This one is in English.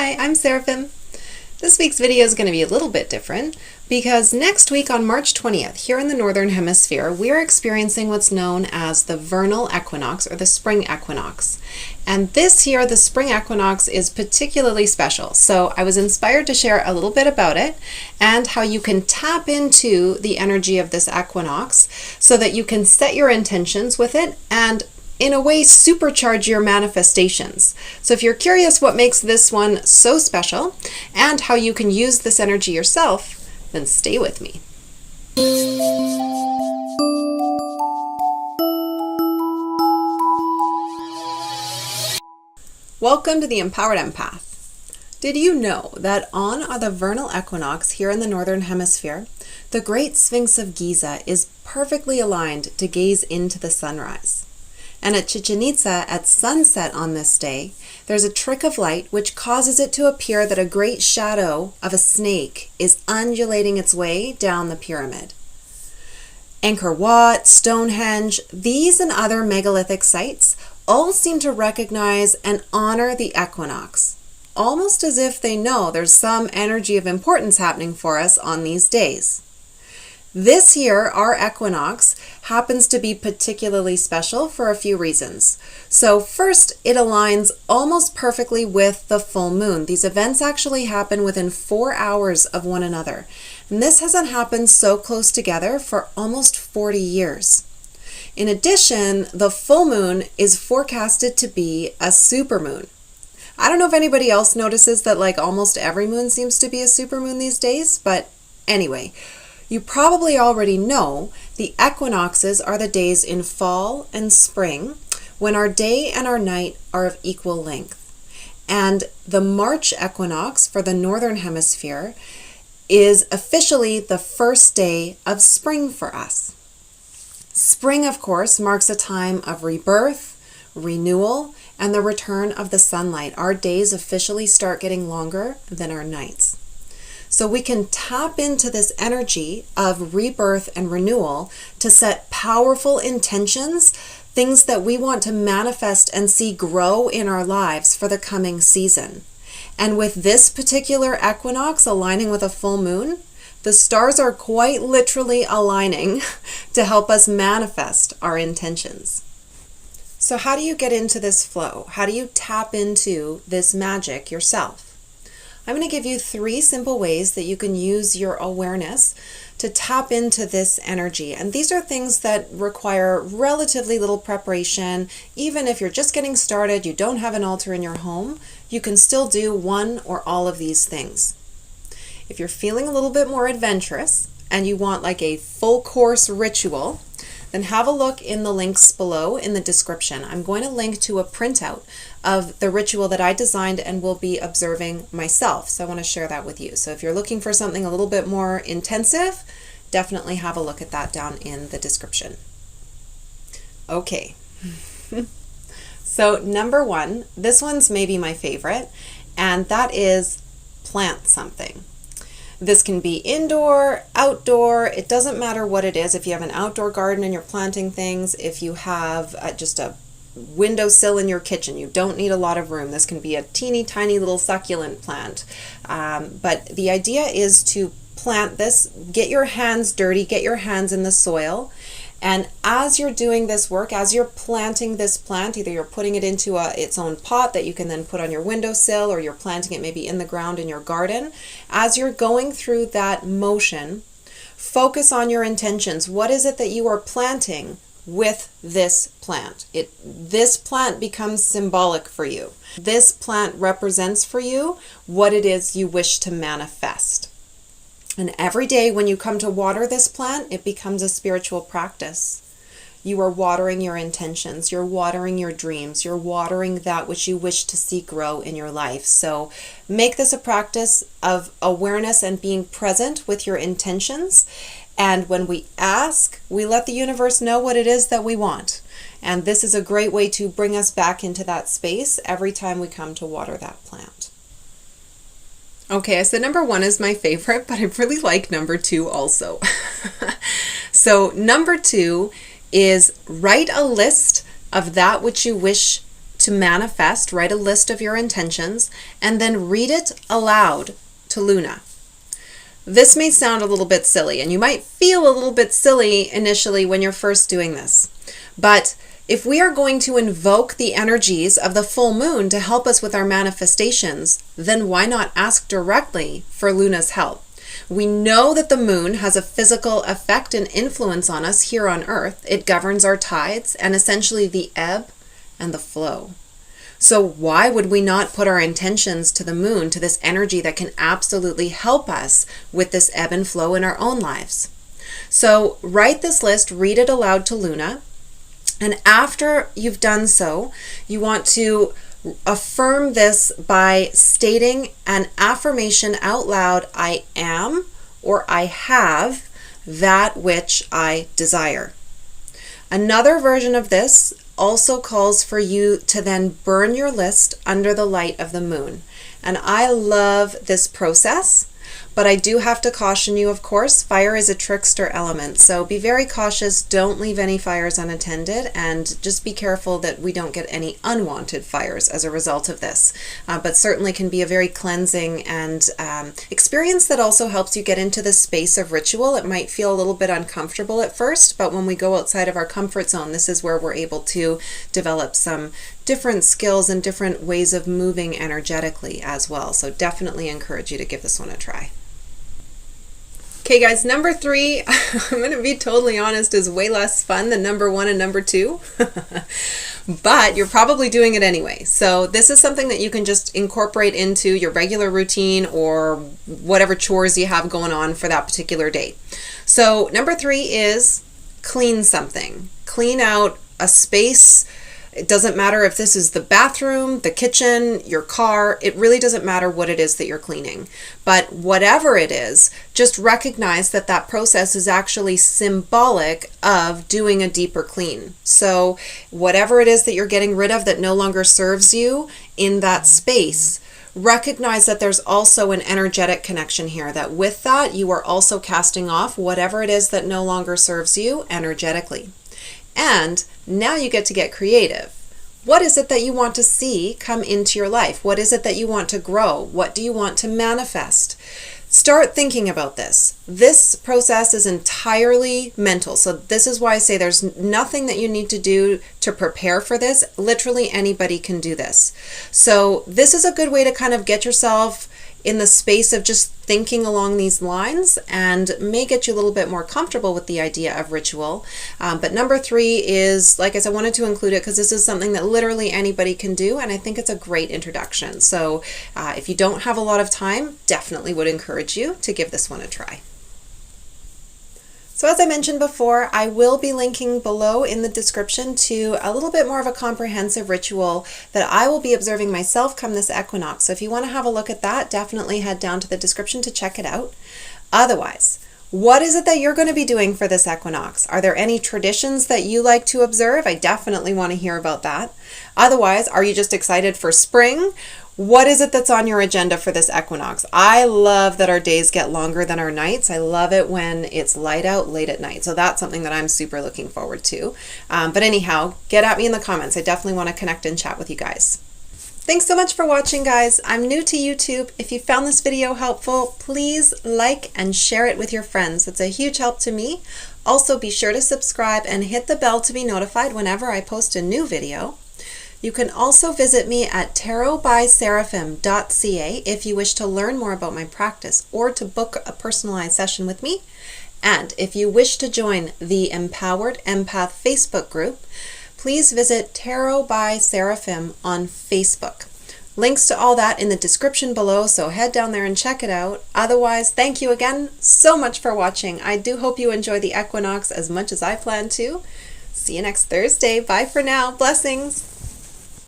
Hi, I'm Seraphim. This week's video is going to be a little bit different because next week on March 20th, here in the Northern Hemisphere, we are experiencing what's known as the Vernal Equinox or the Spring Equinox. And this year, the Spring Equinox is particularly special. So I was inspired to share a little bit about it and how you can tap into the energy of this equinox so that you can set your intentions with it and in a way supercharge your manifestations. So if you're curious what makes this one so special and how you can use this energy yourself, then stay with me. Welcome to the Empowered Empath. Did you know that on the vernal equinox here in the Northern Hemisphere, the Great Sphinx of Giza is perfectly aligned to gaze into the sunrise? And at Chichen Itza at sunset on this day, there's a trick of light which causes it to appear that a great shadow of a snake is undulating its way down the pyramid. Angkor Wat, Stonehenge, these and other megalithic sites all seem to recognize and honor the equinox, almost as if they know there's some energy of importance happening for us on these days. This year, our equinox happens to be particularly special for a few reasons. So first, it aligns almost perfectly with the full moon. These events actually happen within 4 hours of one another. And this hasn't happened so close together for almost 40 years. In addition, the full moon is forecasted to be a supermoon. I don't know if anybody else notices that almost every moon seems to be a supermoon these days, but anyway, you probably already know the equinoxes are the days in fall and spring when our day and our night are of equal length. And the March equinox for the Northern Hemisphere is officially the first day of spring for us. Spring, of course, marks a time of rebirth, renewal, and the return of the sunlight. Our days officially start getting longer than our nights. So we can tap into this energy of rebirth and renewal to set powerful intentions, things that we want to manifest and see grow in our lives for the coming season. And with this particular equinox aligning with a full moon, the stars are quite literally aligning to help us manifest our intentions. So how do you get into this flow? How do you tap into this magic yourself? I'm going to give you 3 simple ways that you can use your awareness to tap into this energy. And these are things that require relatively little preparation. Even if you're just getting started, you don't have an altar in your home, you can still do one or all of these things. If you're feeling a little bit more adventurous and you want a full course ritual, then have a look in the links below in the description. I'm going to link to a printout of the ritual that I designed and will be observing myself. So I want to share that with you. So if you're looking for something a little bit more intensive, definitely have a look at that down in the description. Okay. So number 1, this one's maybe my favorite, and that is plant something. This can be indoor, outdoor, it doesn't matter what it is. If you have an outdoor garden and you're planting things, if you have just a windowsill in your kitchen, you don't need a lot of room. This can be a teeny tiny little succulent plant. But the idea is to plant this, get your hands dirty, get your hands in the soil. And as you're doing this work, as you're planting this plant, either you're putting it into its own pot that you can then put on your windowsill, or you're planting it maybe in the ground in your garden. As you're going through that motion, focus on your intentions. What is it that you are planting with this plant? This plant becomes symbolic for you. This plant represents for you what it is you wish to manifest. And every day when you come to water this plant, it becomes a spiritual practice. You are watering your intentions, you're watering your dreams, you're watering that which you wish to see grow in your life. So make this a practice of awareness and being present with your intentions. And when we ask, we let the universe know what it is that we want. And this is a great way to bring us back into that space every time we come to water that plant. Okay, I said number 1 is my favorite, but I really like number 2 also. So number 2 is write a list of that which you wish to manifest, write a list of your intentions, and then read it aloud to Luna. This may sound a little bit silly, and you might feel a little bit silly initially when you're first doing this. But if we are going to invoke the energies of the full moon to help us with our manifestations, then why not ask directly for Luna's help? We know that the moon has a physical effect and influence on us here on Earth. It governs our tides and essentially the ebb and the flow. So why would we not put our intentions to the moon, to this energy that can absolutely help us with this ebb and flow in our own lives? So write this list, read it aloud to Luna, and after you've done so, you want to affirm this by stating an affirmation out loud: I am, or I have, that which I desire. Another version of this also calls for you to then burn your list under the light of the moon. And I love this process, but I do have to caution you, of course, fire is a trickster element. So be very cautious, don't leave any fires unattended, and just be careful that we don't get any unwanted fires as a result of this. But certainly can be a very cleansing and experience that also helps you get into the space of ritual. It might feel a little bit uncomfortable at first, but when we go outside of our comfort zone, this is where we're able to develop some different skills and different ways of moving energetically as well. So definitely encourage you to give this one a try. Okay guys, number 3, I'm going to be totally honest, is way less fun than number 1 and number 2. But you're probably doing it anyway. So this is something that you can just incorporate into your regular routine or whatever chores you have going on for that particular day. So number 3 is clean something. Clean out a space. It doesn't matter if this is the bathroom, the kitchen, your car. It really doesn't matter what it is that you're cleaning. But whatever it is, just recognize that that process is actually symbolic of doing a deeper clean. So whatever it is that you're getting rid of that no longer serves you in that space, recognize that there's also an energetic connection here, that with that you are also casting off whatever it is that no longer serves you energetically. And now you get to get creative. What is it that you want to see come into your life? What is it that you want to grow? What do you want to manifest? Start thinking about this. This process is entirely mental. So this is why I say there's nothing that you need to do to prepare for this. Literally anybody can do this. So this is a good way to kind of get yourself in the space of just thinking along these lines, and may get you a little bit more comfortable with the idea of ritual. But number 3 is, like I said, I wanted to include it because this is something that literally anybody can do, and I think it's a great introduction. So if you don't have a lot of time, definitely would encourage you to give this one a try. So as I mentioned before, I will be linking below in the description to a little bit more of a comprehensive ritual that I will be observing myself come this equinox. So if you want to have a look at that, definitely head down to the description to check it out. Otherwise, what is it that you're going to be doing for this equinox? Are there any traditions that you like to observe? I definitely want to hear about that. Otherwise, are you just excited for spring? What is it that's on your agenda for this equinox? I love that our days get longer than our nights. I love it when it's light out late at night. So that's something that I'm super looking forward to. But anyhow, get at me in the comments. I definitely want to connect and chat with you guys. Thanks so much for watching, guys. I'm new to YouTube. If you found this video helpful, please like and share it with your friends. It's a huge help to me. Also, be sure to subscribe and hit the bell to be notified whenever I post a new video. You can also visit me at tarotbyseraphim.ca if you wish to learn more about my practice or to book a personalized session with me. And if you wish to join the Empowered Empath Facebook group, please visit Tarot by Seraphim on Facebook. Links to all that in the description below, so head down there and check it out. Otherwise, thank you again so much for watching. I do hope you enjoy the equinox as much as I plan to. See you next Thursday. Bye for now. Blessings.